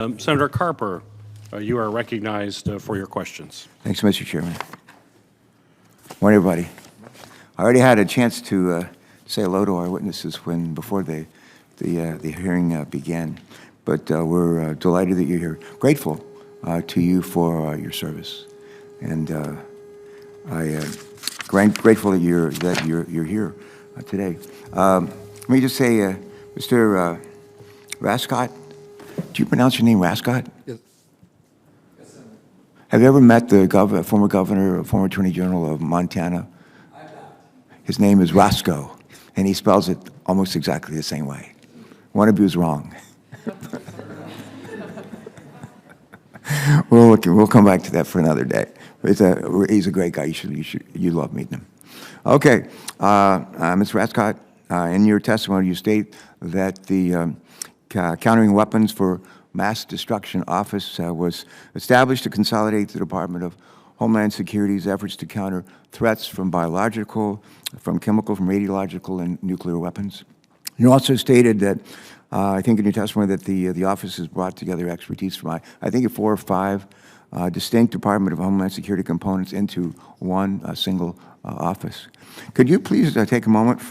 Senator Carper, you are recognized for your questions. Thanks, Mr. Chairman. Morning, everybody. I already had a chance to say hello to our witnesses before the hearing began, but we're delighted that you're here. Grateful to you for your service, and grateful that you're here today. Let me just say, Mr. Rascott. Do you pronounce your name Rascott? Yes. Yes, Senator. Have you ever met the former governor, former attorney general of Montana? I have not. His name is Roscoe, and he spells it almost exactly the same way. One of you is wrong. We'll come back to that for another day. He's a great guy. You love meeting him. Okay, Ms. Rascott, in your testimony, you state that the Countering Weapons for Mass Destruction Office was established to consolidate the Department of Homeland Security's efforts to counter threats from biological, from chemical, from radiological, and nuclear weapons. You also stated that, I think in your testimony, that the office has brought together expertise from, I think, 4 or 5 distinct Department of Homeland Security components into one single office. Could you please take a moment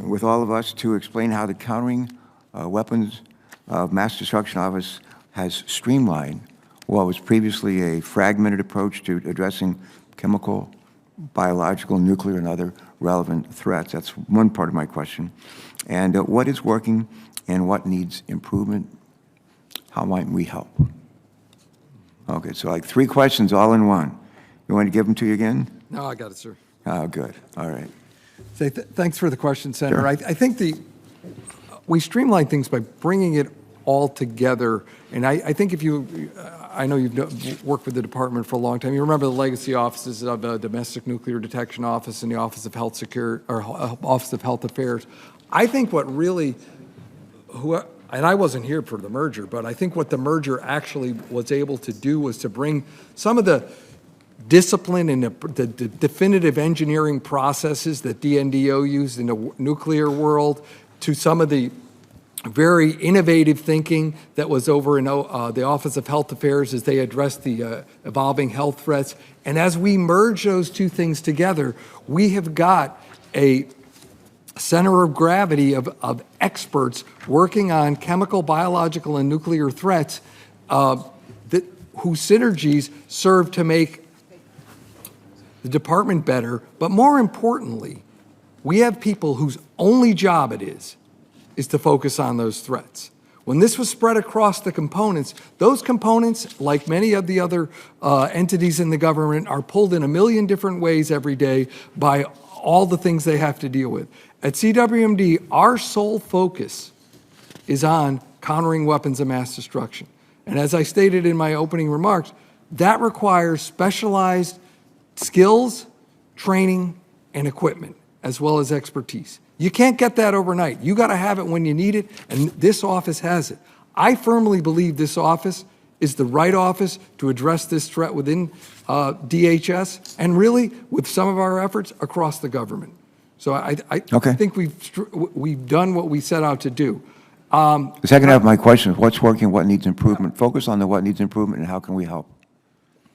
with all of us to explain how the Countering Weapons of Mass Destruction Office has streamlined what was previously a fragmented approach to addressing chemical, biological, nuclear, and other relevant threats? That's one part of my question. And what is working and what needs improvement? How might we help? Okay, so like 3 questions all in one. You want to give them to you again? No, I got it, sir. Oh, good. All right. Thanks for the question, Senator. Sure. I think we streamline things by bringing it all together. And I think I know you've worked with the department for a long time. You remember the legacy offices of the Domestic Nuclear Detection Office and the Office of Health Office of Health Affairs. I think what really, and I wasn't here for the merger, but I think what the merger actually was able to do was to bring some of the discipline and the definitive engineering processes that DNDO used in the nuclear world to some of the very innovative thinking that was over in the Office of Health Affairs as they addressed the evolving health threats. And as we merge those 2 things together, we have got a center of gravity of experts working on chemical, biological, and nuclear threats whose synergies serve to make the department better. But more importantly, we have people whose only job it is to focus on those threats. When this was spread across the components, those components, like many of the other entities in the government, are pulled in a million different ways every day by all the things they have to deal with. At CWMD, our sole focus is on countering weapons of mass destruction. And as I stated in my opening remarks, that requires specialized skills, training, and equipment, as well as expertise. You can't get that overnight. You got to have it when you need it, and this office has it. I firmly believe this office is the right office to address this threat within DHS and really with some of our efforts across the government. So I think we've done what we set out to do. The second half of my question is what's working, what needs improvement? Focus on what needs improvement and how can we help?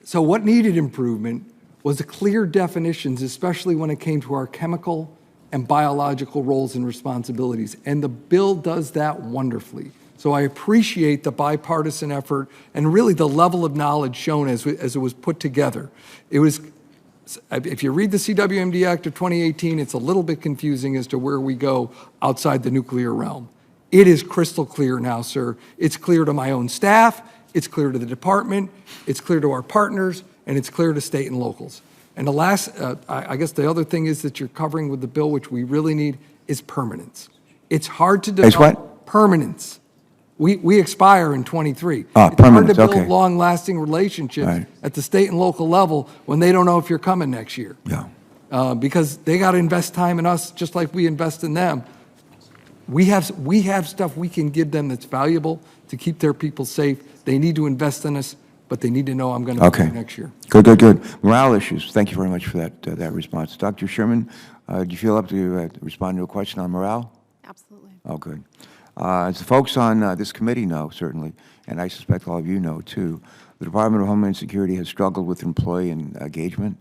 So what needed improvement was the clear definitions, especially when it came to our chemical and biological roles and responsibilities. And the bill does that wonderfully. So I appreciate the bipartisan effort and really the level of knowledge shown as it was put together. It was, if you read the CWMD Act of 2018, it's a little bit confusing as to where we go outside the nuclear realm. It is crystal clear now, sir. It's clear to my own staff, it's clear to the department, it's clear to our partners, and it's clear to state and locals. And the last, I guess the other thing is that you're covering with the bill, which we really need, is permanence. It's hard to develop what? Permanence. We expire in 23. It's hard permanence, to build okay. long-lasting relationships at the state and local level when they don't know if you're coming next year. Yeah. Because they got to invest time in us just like we invest in them. We have stuff we can give them that's valuable to keep their people safe. They need to invest in us, but they need to know I'm going to be here next year. Good. Morale issues. Thank you very much for that response. Dr. Sherman, do you feel up to respond to a question on morale? Absolutely. Oh, good. As the folks on this committee know, certainly, and I suspect all of you know too, the Department of Homeland Security has struggled with employee engagement,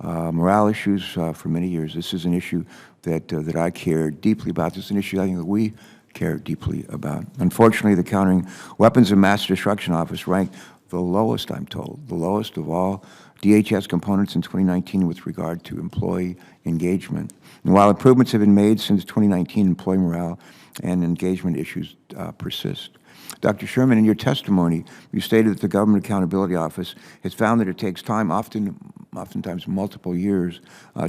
morale issues for many years. This is an issue that I care deeply about. This is an issue I think that we care deeply about. Unfortunately, the Countering Weapons of Mass Destruction Office ranked the lowest, I'm told, the lowest of all DHS components in 2019 with regard to employee engagement. And while improvements have been made since 2019, employee morale and engagement issues persist. Dr. Sherman, in your testimony, you stated that the Government Accountability Office has found that it takes time, oftentimes multiple years,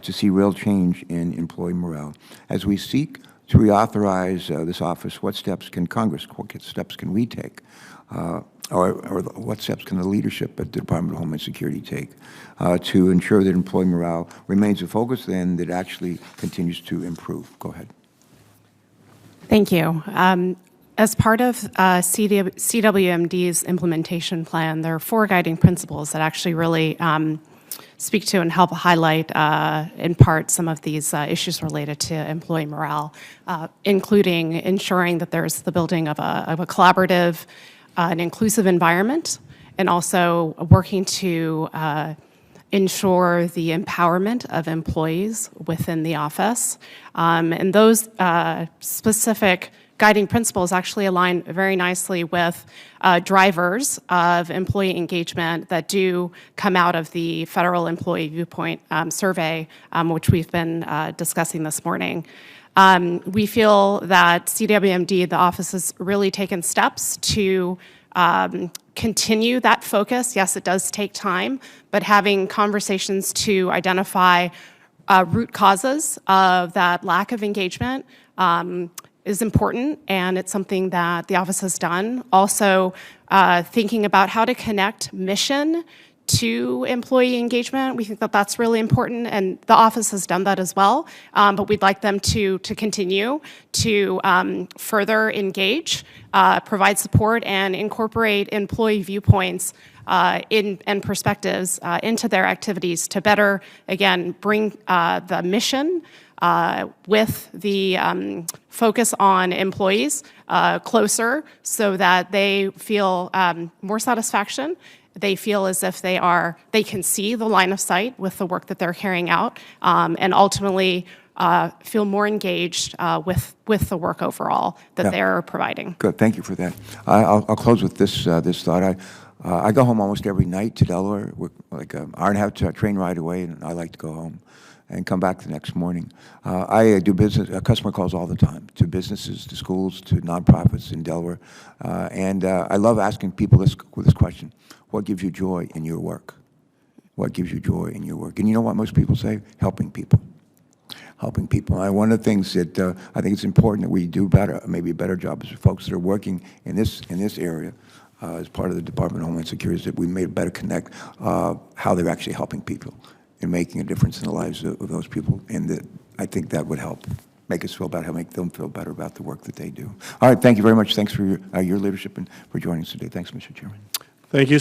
to see real change in employee morale. As we seek to reauthorize this office, what steps can Congress, what steps can we take, or what steps can the leadership at the Department of Homeland Security take to ensure that employee morale remains a focus and that actually continues to improve? Go ahead. Thank you. As part of CWMD's implementation plan, there are 4 guiding principles that actually really speak to and help highlight, in part, some of these issues related to employee morale, including ensuring that there's the building of a collaborative, an inclusive environment, and also working to ensure the empowerment of employees within the office. And those specific guiding principles actually align very nicely with drivers of employee engagement that do come out of the Federal Employee Viewpoint Survey, which we've been discussing this morning. We feel that CWMD, the office, has really taken steps to continue that focus. Yes, it does take time, but having conversations to identify root causes of that lack of engagement is important, and it's something that the office has done. Also, thinking about how to connect mission to employee engagement. We think that that's really important, and the office has done that as well, but we'd like them to continue to further engage, provide support, and incorporate employee viewpoints and perspectives into their activities to better, again, bring the mission with the focus on employees closer so that they feel more satisfaction. They feel as if they can see the line of sight with the work that they're carrying out, and ultimately feel more engaged with the work overall that they're providing. Good, thank you for that. I'll close with this thought. I go home almost every night to Delaware. We're like an hour and a half train ride away, and I like to go home and come back the next morning. I do customer calls all the time, to businesses, to schools, to nonprofits in Delaware. And I love asking people this question: what gives you joy in your work? What gives you joy in your work? And you know what most people say? Helping people. Helping people. One of the things that I think it's important that we do better, maybe a better job, is for folks that are working in this area as part of the Department of Homeland Security, is that we may better connect how they're actually helping people and making a difference in the lives of those people. And I think that would help make us feel better, make them feel better about the work that they do. All right, thank you very much. Thanks for your leadership and for joining us today. Thanks, Mr. Chairman. Thank you.